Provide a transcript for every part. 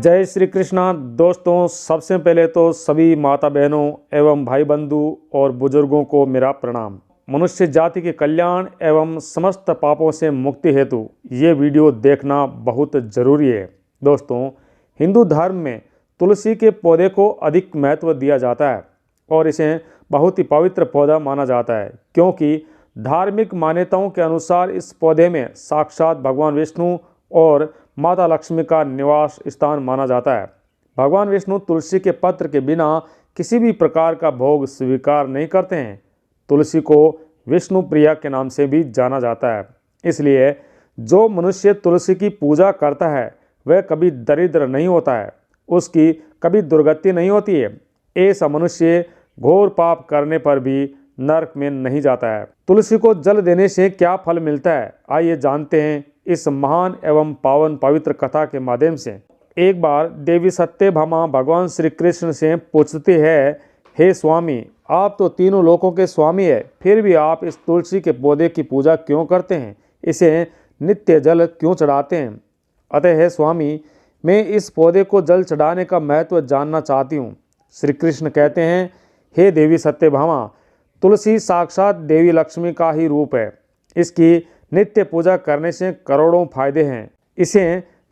जय श्री कृष्णा। दोस्तों, सबसे पहले तो सभी माता बहनों एवं भाई बंधु और बुजुर्गों को मेरा प्रणाम। मनुष्य जाति के कल्याण एवं समस्त पापों से मुक्ति हेतु ये वीडियो देखना बहुत जरूरी है। दोस्तों, हिंदू धर्म में तुलसी के पौधे को अधिक महत्व दिया जाता है और इसे बहुत ही पवित्र पौधा माना जाता है, क्योंकि धार्मिक मान्यताओं के अनुसार इस पौधे में साक्षात भगवान विष्णु और माता लक्ष्मी का निवास स्थान माना जाता है। भगवान विष्णु तुलसी के पत्र के बिना किसी भी प्रकार का भोग स्वीकार नहीं करते हैं। तुलसी को विष्णु प्रिया के नाम से भी जाना जाता है। इसलिए जो मनुष्य तुलसी की पूजा करता है वह कभी दरिद्र नहीं होता है, उसकी कभी दुर्गति नहीं होती है। ऐसा मनुष्य घोर पाप करने पर भी नरक में नहीं जाता है। तुलसी को जल देने से क्या फल मिलता है, आइए जानते हैं इस महान एवं पावन पवित्र कथा के माध्यम से। एक बार देवी सत्यभामा भगवान श्री कृष्ण से पूछती है, हे स्वामी, आप तो तीनों लोकों के स्वामी है, फिर भी आप इस तुलसी के पौधे की पूजा क्यों करते हैं? इसे नित्य जल क्यों चढ़ाते हैं? अतः हे स्वामी, मैं इस पौधे को जल चढ़ाने का महत्व जानना चाहती हूँ। श्री कृष्ण कहते हैं, हे देवी सत्यभामा, तुलसी साक्षात देवी लक्ष्मी का ही रूप है। इसकी नित्य पूजा करने से करोड़ों फायदे हैं। इसे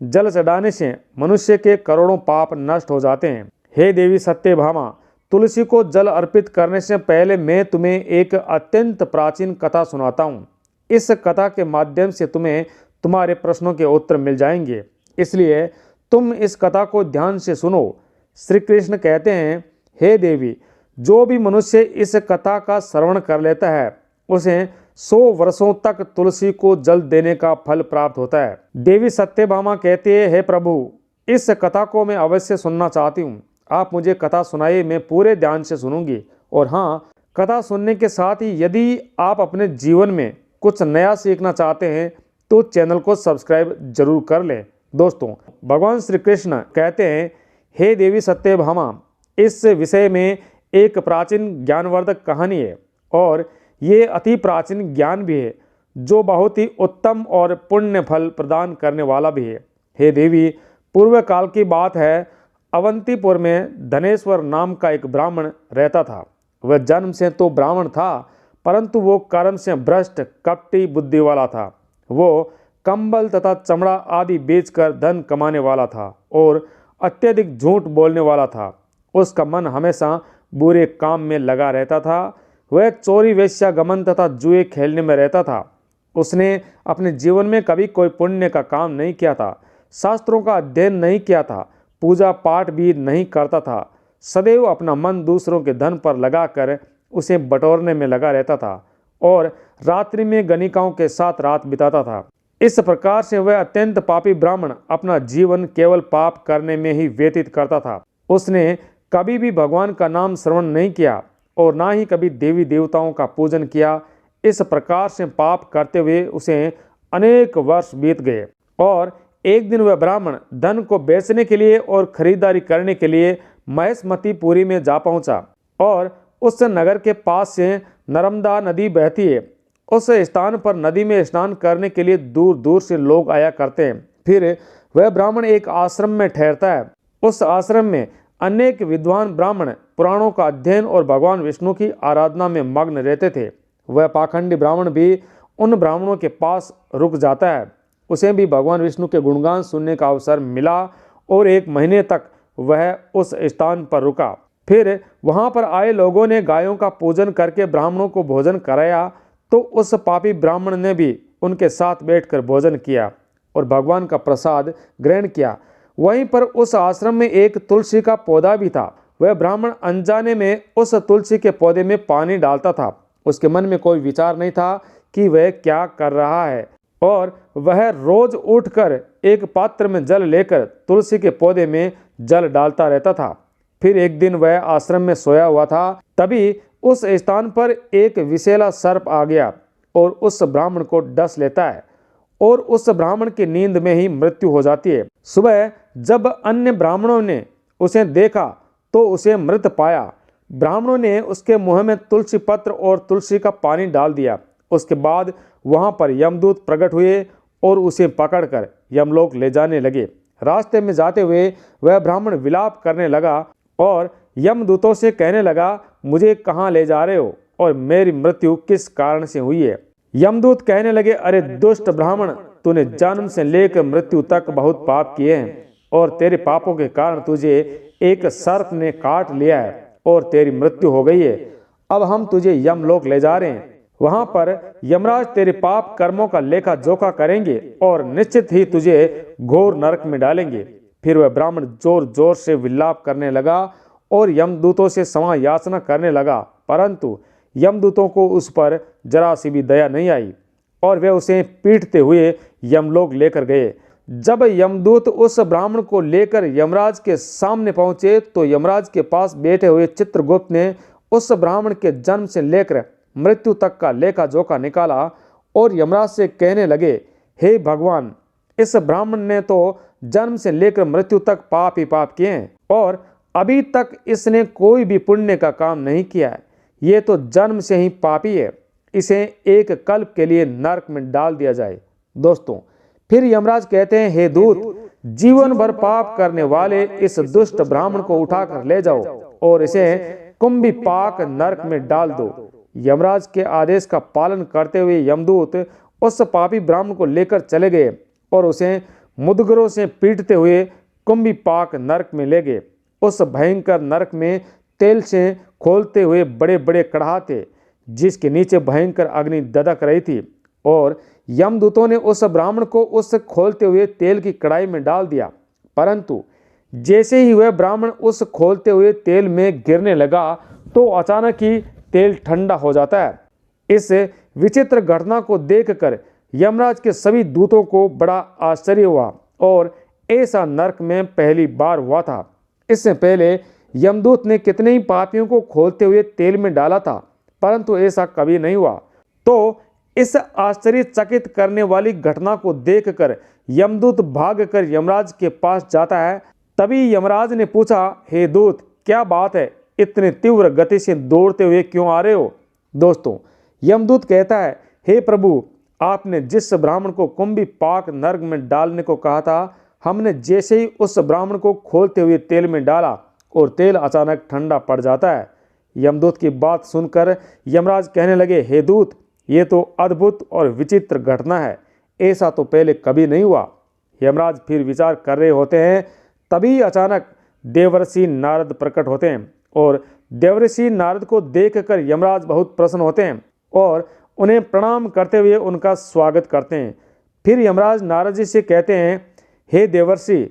जल चढ़ाने से मनुष्य के करोड़ों पाप नष्ट हो जाते हैं। हे देवी सत्यभामा, तुलसी को जल अर्पित करने से पहले मैं तुम्हें एक अत्यंत प्राचीन कथा सुनाता हूँ। इस कथा के माध्यम से तुम्हें तुम्हारे प्रश्नों के उत्तर मिल जाएंगे, इसलिए तुम इस कथा को ध्यान से सुनो। श्री कृष्ण कहते हैं, हे देवी, जो भी मनुष्य इस कथा का श्रवण कर लेता है उसे 100 वर्षों तक तुलसी को जल देने का फल प्राप्त होता है। देवी सत्यभामा कहती है, हे प्रभु, इस कथा को मैं अवश्य सुनना चाहती हूँ। आप मुझे कथा सुनाइए, मैं पूरे ध्यान से सुनूंगी। और हाँ, कथा सुनने के साथ ही यदि आप अपने जीवन में कुछ नया सीखना चाहते हैं तो चैनल को सब्सक्राइब जरूर कर लें। दोस्तों, भगवान श्री कृष्ण कहते हैं, हे देवी सत्यभामा, इस विषय में एक प्राचीन ज्ञानवर्धक कहानी है और ये अति प्राचीन ज्ञान भी है, जो बहुत ही उत्तम और पुण्य फल प्रदान करने वाला भी है। हे देवी, पूर्व काल की बात है, अवंतीपुर में धनेश्वर नाम का एक ब्राह्मण रहता था। वह जन्म से तो ब्राह्मण था, परंतु वो कर्म से भ्रष्ट कपटी बुद्धि वाला था। वो कंबल तथा चमड़ा आदि बेचकर धन कमाने वाला था और अत्यधिक झूठ बोलने वाला था। उसका मन हमेशा बुरे काम में लगा रहता था। वह चोरी वेश्यागमन तथा जुए खेलने में रहता था। उसने अपने जीवन में कभी कोई पुण्य का काम नहीं किया था, शास्त्रों का अध्ययन नहीं किया था, पूजा पाठ भी नहीं करता था। सदैव अपना मन दूसरों के धन पर लगाकर उसे बटोरने में लगा रहता था और रात्रि में गणिकाओं के साथ रात बिताता था। इस प्रकार से वह अत्यंत पापी ब्राह्मण अपना जीवन केवल पाप करने में ही व्यतीत करता था। उसने कभी भी भगवान का नाम श्रवण नहीं किया और ना ही कभी देवी देवताओं का पूजन किया। इस प्रकार से पाप करते हुए उसे अनेक वर्ष बीत गए और एक दिन वह ब्राह्मण धन को बेचने के लिए और खरीदारी करने के लिए महेशमतीपुरी में जा पहुंचा। और उस नगर के पास से नर्मदा नदी बहती है। उस स्थान पर नदी में स्नान करने के लिए दूर दूर से लोग आया करते हैं। फिर वह ब्राह्मण एक आश्रम में ठहरता है। उस आश्रम में अनेक विद्वान ब्राह्मण पुराणों का अध्ययन और भगवान विष्णु की आराधना में मग्न रहते थे। वह पाखंडी ब्राह्मण भी उन ब्राह्मणों के पास रुक जाता है। उसे भी भगवान विष्णु के गुणगान सुनने का अवसर मिला और 1 महीने तक वह उस स्थान पर रुका। फिर वहां पर आए लोगों ने गायों का पूजन करके ब्राह्मणों को भोजन कराया, तो उस पापी ब्राह्मण ने भी उनके साथ बैठकर भोजन किया और भगवान का प्रसाद ग्रहण किया। वहीं पर उस आश्रम में एक तुलसी का पौधा भी था। वह ब्राह्मण अनजाने में उस तुलसी के पौधे में पानी डालता था। उसके मन में कोई विचार नहीं था कि वह क्या कर रहा है और वह रोज उठकर एक पात्र में जल लेकर तुलसी के पौधे में जल डालता रहता था। फिर एक दिन वह आश्रम में सोया हुआ था, तभी उस स्थान पर एक विषैला सर्प आ गया और उस ब्राह्मण को डस लेता है और उस ब्राह्मण की नींद में ही मृत्यु हो जाती है। सुबह जब अन्य ब्राह्मणों ने उसे देखा तो उसे मृत पाया। ब्राह्मणों ने उसके मुंह में तुलसी पत्र और तुलसी का पानी डाल दिया। उसके बाद वहां पर यमदूत प्रकट हुए और उसे पकड़कर यमलोक ले जाने लगे। रास्ते में जाते हुए वह ब्राह्मण विलाप करने लगा और यमदूतों से कहने लगा, मुझे कहाँ ले जा रहे हो और मेरी मृत्यु किस कारण से हुई है। यमदूत कहने लगे, अरे दुष्ट ब्राह्मण, तूने जन्म से लेकर मृत्यु तक बहुत पाप किए हैं और तेरे पापों के कारण तुझे एक सर्प ने काट लिया है और तेरी मृत्यु हो गई है। अब हम तुझे यमलोक ले जा रहे हैं। वहां पर यमराज तेरे पाप कर्मों का लेखा जोखा करेंगे और निश्चित ही तुझे घोर नरक में डालेंगे। फिर वह ब्राह्मण जोर जोर से विलाप करने लगा और यमदूतों से क्षमा याचना करने लगा, परंतु यमदूतों को उस पर जरा सी भी दया नहीं आई और वे उसे पीटते हुए यमलोक लेकर गए। जब यमदूत उस ब्राह्मण को लेकर यमराज के सामने पहुंचे तो यमराज के पास बैठे हुए चित्रगुप्त ने उस ब्राह्मण के जन्म से लेकर मृत्यु तक का लेखा जोखा निकाला और यमराज से कहने लगे, हे भगवान, इस ब्राह्मण ने तो जन्म से लेकर मृत्यु तक पाप ही पाप किए हैं और अभी तक इसने कोई भी पुण्य का काम नहीं किया है। ये तो जन्म से ही पापी है, इसे एक कल्प के लिए नरक में डाल दिया जाए। दोस्तों, फिर यमराज कहते हैं, हे दूत, जीवन भर पाप करने वाले इस दुष्ट ब्राह्मण को उठाकर ले जाओ और इसे कुंभी पाक नरक में डाल दो। यमराज के आदेश का पालन करते हुए यमदूत उस पापी ब्राह्मण को लेकर चले गए और उसे मुदगरों से पीटते हुए कुंभी पाक नरक में ले गए। उस भयंकर नरक में तेल से खोलते हुए बड़े बड़े कड़ाह थे, जिसके नीचे भयंकर अग्नि दधक रही थी और यमदूतों ने उस ब्राह्मण को उस खोलते हुए तेल की कड़ाई में डाल दिया, परंतु जैसे ही वह ब्राह्मण उस खोलते हुए तेल में गिरने लगा तो अचानक ही तेल ठंडा हो जाता है। इस विचित्र घटना को देखकर यमराज के सभी दूतों को बड़ा आश्चर्य हुआ और ऐसा नरक में पहली बार हुआ था। इससे पहले यमदूत ने कितने ही पापियों को खोलते हुए तेल में डाला था, परंतु ऐसा कभी नहीं हुआ। तो इस आश्चर्यचकित करने वाली घटना को देखकर यमदूत भागकर यमराज के पास जाता है। तभी यमराज ने पूछा, हे दूत, क्या बात है, इतने तीव्र गति से दौड़ते हुए क्यों आ रहे हो। दोस्तों, यमदूत कहता है, हे प्रभु, आपने जिस ब्राह्मण को कुंभी पाक नरक में डालने को कहा था, हमने जैसे ही उस ब्राह्मण को खोलते हुए तेल में डाला और तेल अचानक ठंडा पड़ जाता है। यमदूत की बात सुनकर यमराज कहने लगे, हे दूत, ये तो अद्भुत और विचित्र घटना है, ऐसा तो पहले कभी नहीं हुआ। यमराज फिर विचार कर रहे होते हैं, तभी अचानक देवर्षि नारद प्रकट होते हैं और देवर्षि नारद को देखकर यमराज बहुत प्रसन्न होते हैं और उन्हें प्रणाम करते हुए उनका स्वागत करते हैं। फिर यमराज नारद जी से कहते हैं, हे देवर्षि,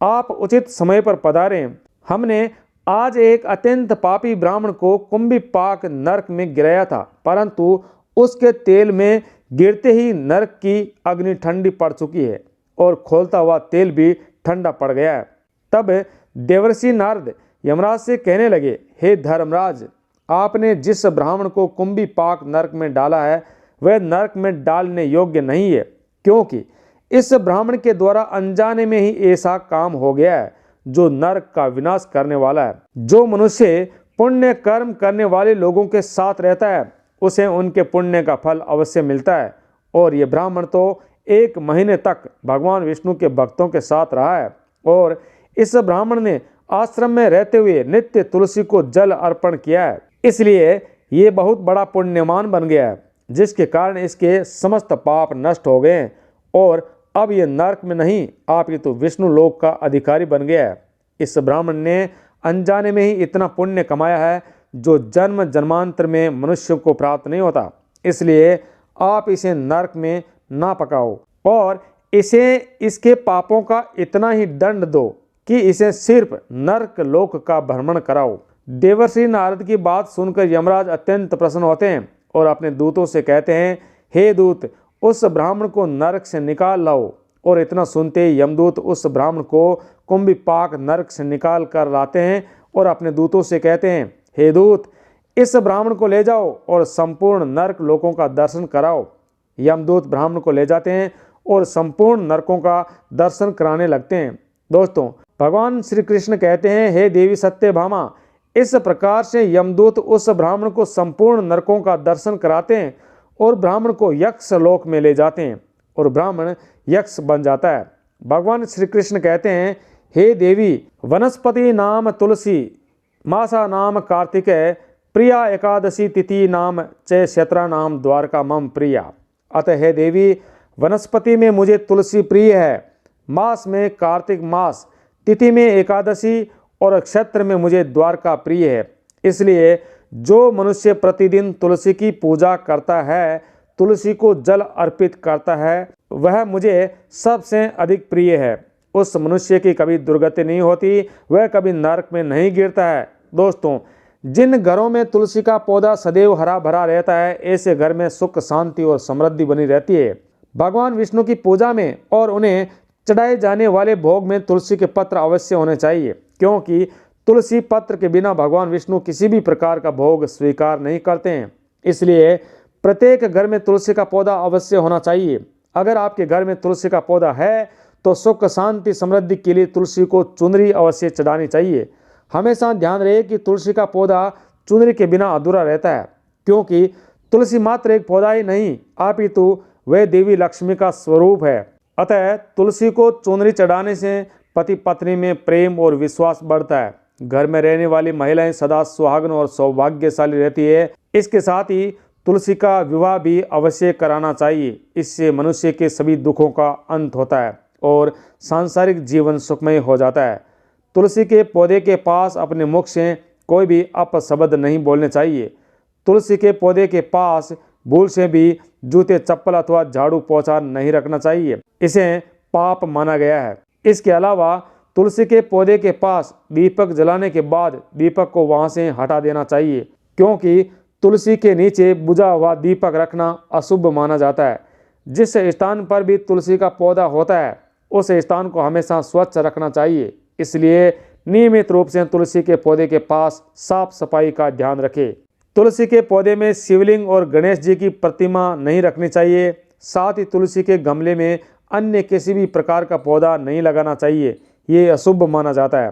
आप उचित समय पर पधारे। हमने आज एक अत्यंत पापी ब्राह्मण को कुंभी पाक नरक में गिराया था, परंतु उसके तेल में गिरते ही नरक की अग्नि ठंडी पड़ चुकी है और खोलता हुआ तेल भी ठंडा पड़ गया है। तब देवर्षि नारद यमराज से कहने लगे, हे धर्मराज, आपने जिस ब्राह्मण को कुंभी पाक नरक में डाला है वह नरक में डालने योग्य नहीं है, क्योंकि इस ब्राह्मण के द्वारा अनजाने में ही ऐसा काम हो गया है जो नरक का विनाश करने वाला है। जो मनुष्य पुण्य कर्म करने वाले लोगों के साथ रहता है उसे उनके पुण्य का फल अवश्य मिलता है, और ये ब्राह्मण तो 1 महीने तक भगवान विष्णु के भक्तों के साथ रहा है और इस ब्राह्मण ने आश्रम में रहते हुए नित्य तुलसी को जल अर्पण किया है, इसलिए ये बहुत बड़ा पुण्यमान बन गया है, जिसके कारण इसके समस्त पाप नष्ट हो गए और अब ये नरक में नहीं, आप ये तो विष्णु लोक का अधिकारी बन गया है। इस ब्राह्मण ने अनजाने में ही इतना पुण्य कमाया है जो जन्म जन्मांतर में मनुष्य को प्राप्त नहीं होता, इसलिए आप इसे नरक में ना पकाओ और इसे इसके पापों का इतना ही दंड दो कि इसे सिर्फ नरक लोक का भ्रमण कराओ। देवर्षि नारद की बात सुनकर यमराज अत्यंत प्रसन्न होते हैं और अपने दूतों से कहते हैं, हे दूत, उस ब्राह्मण को नरक से निकाल लाओ। और इतना सुनते ही यमदूत उस ब्राह्मण को कुंभी पाक नरक से निकाल कर लाते हैं और अपने दूतों से कहते हैं, हे दूत, इस ब्राह्मण को ले जाओ और संपूर्ण नरक लोकों का दर्शन कराओ। यमदूत ब्राह्मण को ले जाते हैं और संपूर्ण नरकों का दर्शन कराने लगते हैं। दोस्तों, भगवान श्री कृष्ण कहते हैं, हे देवी सत्यभामा, इस प्रकार से यमदूत उस ब्राह्मण को संपूर्ण नरकों का दर्शन कराते हैं और ब्राह्मण को यक्ष लोक में ले जाते हैं और ब्राह्मण यक्ष बन जाता है भगवान श्री कृष्ण कहते हैं, हे देवी, वनस्पति नाम तुलसी, मासा नाम कार्तिकेय, प्रिया एकादशी तिथि नाम च क्षेत्रा नाम द्वारका मम प्रिया। अतः हे देवी, वनस्पति में मुझे तुलसी प्रिय है, मास में कार्तिक मास, तिथि में एकादशी और क्षेत्र में मुझे द्वारका प्रिय है। इसलिए जो मनुष्य प्रतिदिन तुलसी की पूजा करता है, तुलसी को जल अर्पित करता है, वह मुझे सबसे अधिक प्रिय है। उस मनुष्य की कभी दुर्गति नहीं होती, वह कभी नरक में नहीं गिरता है। दोस्तों, जिन घरों में तुलसी का पौधा सदैव हरा भरा रहता है, ऐसे घर में सुख, शांति और समृद्धि बनी रहती है। भगवान विष्णु की पूजा में और उन्हें चढ़ाए जाने वाले भोग में तुलसी के पत्र अवश्य होने चाहिए, क्योंकि तुलसी पत्र के बिना भगवान विष्णु किसी भी प्रकार का भोग स्वीकार नहीं करते हैं। इसलिए प्रत्येक घर में तुलसी का पौधा अवश्य होना चाहिए। अगर आपके घर में तुलसी का पौधा है तो सुख, शांति, समृद्धि के लिए तुलसी को चुनरी अवश्य चढ़ानी चाहिए। हमेशा ध्यान रहे कि तुलसी का पौधा चुनरी के बिना अधूरा रहता है, क्योंकि तुलसी मात्र एक पौधा ही नहीं, अपितु वह देवी लक्ष्मी का स्वरूप है। अतः तुलसी को चुनरी चढ़ाने से पति पत्नी में प्रेम और विश्वास बढ़ता है। घर में रहने वाली महिलाएं सदा सुहागन और सौभाग्यशाली रहती है। इसके साथ ही तुलसी का विवाह भी अवश्य कराना चाहिए। इससे मनुष्य के सभी दुखों का अंत होता है और सांसारिक जीवन सुखमय हो जाता है। तुलसी के पौधे के पास अपने मुख से कोई भी अपशब्द नहीं बोलने चाहिए। तुलसी के पौधे के पास भूल से भी जूते, चप्पल अथवा झाड़ू पोछा नहीं रखना चाहिए, इसे पाप माना गया है। इसके अलावा तुलसी के पौधे के पास दीपक जलाने के बाद दीपक को वहां से हटा देना चाहिए, क्योंकि तुलसी के नीचे बुझा हुआ दीपक रखना अशुभ माना जाता है। जिस स्थान पर भी तुलसी का पौधा होता है, उस स्थान को हमेशा स्वच्छ रखना चाहिए। इसलिए नियमित रूप से तुलसी के पौधे के पास साफ सफाई का ध्यान रखें। तुलसी के पौधे में शिवलिंग और गणेश जी की प्रतिमा नहीं रखनी चाहिए। साथ ही तुलसी के गमले में अन्य किसी भी प्रकार का पौधा नहीं लगाना चाहिए, ये अशुभ माना जाता है।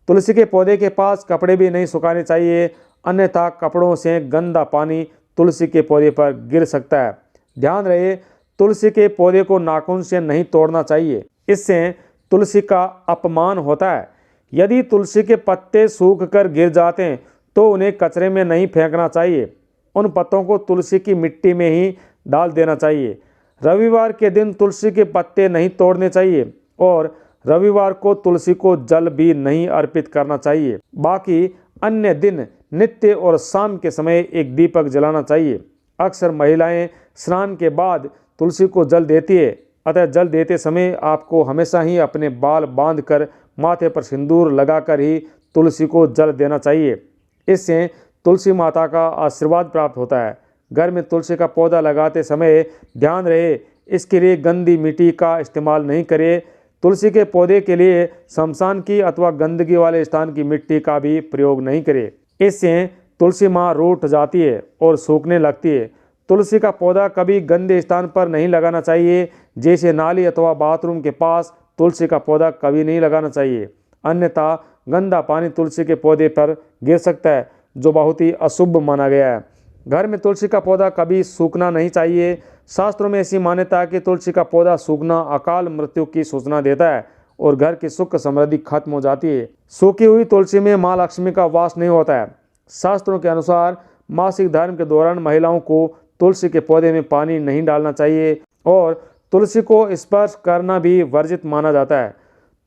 तुलसी के पौधे के पास कपड़े भी नहीं सुखाने चाहिए, अन्यथा कपड़ों से गंदा पानी तुलसी के पौधे पर गिर सकता है। ध्यान रहे, तुलसी के पौधे को नाखून से नहीं तोड़ना चाहिए, इससे तुलसी का अपमान होता है। यदि तुलसी के पत्ते सूख कर गिर जाते हैं तो उन्हें कचरे में नहीं फेंकना चाहिए, उन पत्तों को तुलसी की मिट्टी में ही डाल देना चाहिए। रविवार के दिन तुलसी के पत्ते नहीं तोड़ने चाहिए और रविवार को तुलसी को जल भी नहीं अर्पित करना चाहिए। बाकी अन्य दिन नित्य और शाम के समय एक दीपक जलाना चाहिए। अक्सर महिलाएं स्नान के बाद तुलसी को जल देती है, अतः जल देते समय आपको हमेशा ही अपने बाल बांधकर माथे पर सिंदूर लगाकर ही तुलसी को जल देना चाहिए। इससे तुलसी माता का आशीर्वाद प्राप्त होता है। घर में तुलसी का पौधा लगाते समय ध्यान रहे, इसके लिए गंदी मिट्टी का इस्तेमाल नहीं करें। तुलसी के पौधे के लिए शमशान की अथवा गंदगी वाले स्थान की मिट्टी का भी प्रयोग नहीं करें, इससे तुलसी माँ रूठ जाती है और सूखने लगती है। तुलसी का पौधा कभी गंदे स्थान पर नहीं लगाना चाहिए, जैसे नाली अथवा बाथरूम के पास तुलसी का पौधा कभी नहीं लगाना चाहिए, अन्यथा गंदा पानी तुलसी के पौधे पर गिर सकता है, जो बहुत ही अशुभ माना गया है। घर में तुलसी का पौधा कभी सूखना नहीं चाहिए। शास्त्रों में ऐसी मान्यता है कि तुलसी का पौधा सूखना अकाल मृत्यु की सूचना देता है और घर की सुख समृद्धि खत्म हो जाती है। सूखी हुई तुलसी में माँ लक्ष्मी का वास नहीं होता है। शास्त्रों के अनुसार मासिक धर्म के दौरान महिलाओं को तुलसी के पौधे में पानी नहीं डालना चाहिए और तुलसी को स्पर्श करना भी वर्जित माना जाता है।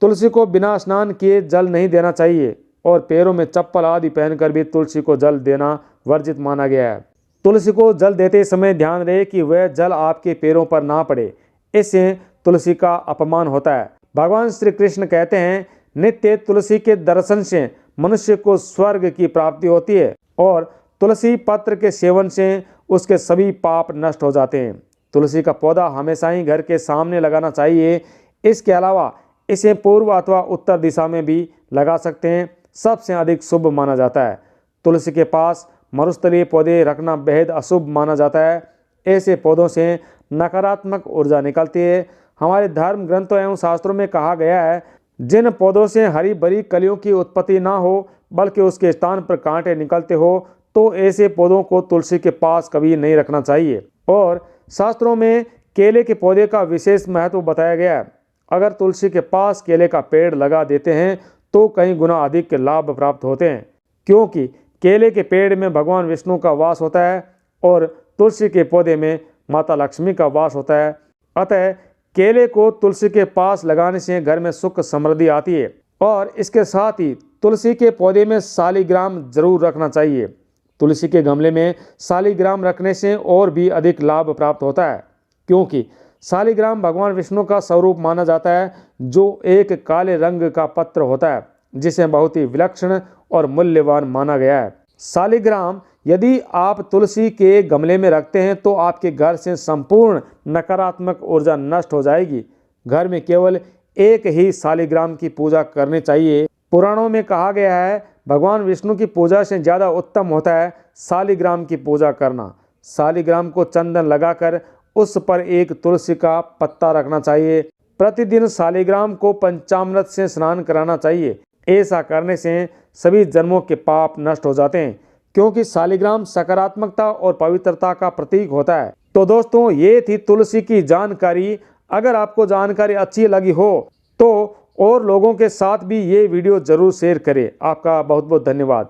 तुलसी को बिना स्नान किए जल नहीं देना चाहिए और पैरों में चप्पल आदि पहनकर भी तुलसी को जल देना वर्जित माना गया है। तुलसी को जल देते समय ध्यान रहे कि वह जल आपके पैरों पर ना पड़े, इससे तुलसी का अपमान होता है। भगवान श्री कृष्ण कहते हैं, नित्य तुलसी के दर्शन से मनुष्य को स्वर्ग की प्राप्ति होती है और तुलसी पत्र के सेवन से उसके सभी पाप नष्ट हो जाते हैं। तुलसी का पौधा हमेशा ही घर के सामने लगाना चाहिए। इसके अलावा इसे पूर्व अथवा उत्तर दिशा में भी लगा सकते हैं, सबसे अधिक शुभ माना जाता है। तुलसी के पास मरुस्थलीय पौधे रखना बेहद अशुभ माना जाता है। ऐसे पौधों से नकारात्मक ऊर्जा निकलती है। हमारे धर्म ग्रंथों एवं शास्त्रों में कहा गया है, जिन पौधों से हरी भरी कलियों की उत्पत्ति ना हो बल्कि उसके स्थान पर कांटे निकलते हो, तो ऐसे पौधों को तुलसी के पास कभी नहीं रखना चाहिए। और शास्त्रों में केले के पौधे का विशेष महत्व बताया गया है। अगर तुलसी के पास केले का पेड़ लगा देते हैं तो कई गुना अधिक के लाभ प्राप्त होते हैं, क्योंकि केले के पेड़ में भगवान विष्णु का वास होता है और तुलसी के पौधे में माता लक्ष्मी का वास होता है। अतः केले को तुलसी के पास लगाने से घर में सुख समृद्धि आती है। और इसके साथ ही तुलसी के पौधे में शालिग्राम जरूर रखना चाहिए। तुलसी के गमले में शालिग्राम रखने से और भी अधिक लाभ प्राप्त होता है, क्योंकि शालिग्राम भगवान विष्णु का स्वरूप माना जाता है, जो एक काले रंग का पत्र होता है जिसे बहुत ही विलक्षण और मूल्यवान माना गया है। शालिग्राम यदि आप तुलसी के गमले में रखते हैं तो आपके घर से संपूर्ण नकारात्मक ऊर्जा नष्ट हो जाएगी। घर में केवल एक ही शालिग्राम की पूजा करनी चाहिए। पुराणों में कहा गया है, भगवान विष्णु की पूजा से ज़्यादा उत्तम होता है शालिग्राम की पूजा करना। शालिग्राम को चंदन लगाकर उस पर एक तुलसी का पत्ता रखना चाहिए। प्रतिदिन शालिग्राम को पंचामृत से स्नान कराना चाहिए। ऐसा करने से सभी जन्मों के पाप नष्ट हो जाते हैं, क्योंकि शालिग्राम सकारात्मकता और पवित्रता का प्रतीक होता है। तो दोस्तों, ये थी तुलसी की जानकारी। अगर आपको जानकारी अच्छी लगी हो तो और लोगों के साथ भी ये वीडियो जरूर शेयर करें। आपका बहुत बहुत धन्यवाद।